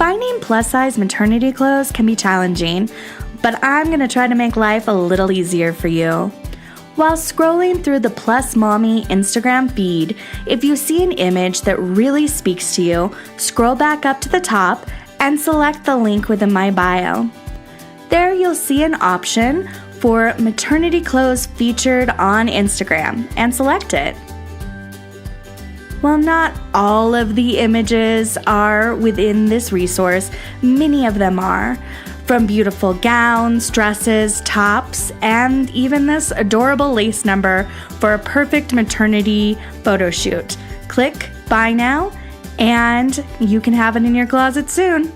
Finding plus-size maternity clothes can be challenging, but I'm going to try to make life a little easier for you. While scrolling through the Plus Mommy Instagram feed, if you see an image that really speaks to you, scroll back up to the top and select the link within my bio. There you'll see an option for maternity clothes featured on Instagram and select it. While not all of the images are within this resource, many of them are. From beautiful gowns, dresses, tops, and even this adorable lace number for a perfect maternity photo shoot. Click Buy Now, and you can have it in your closet soon.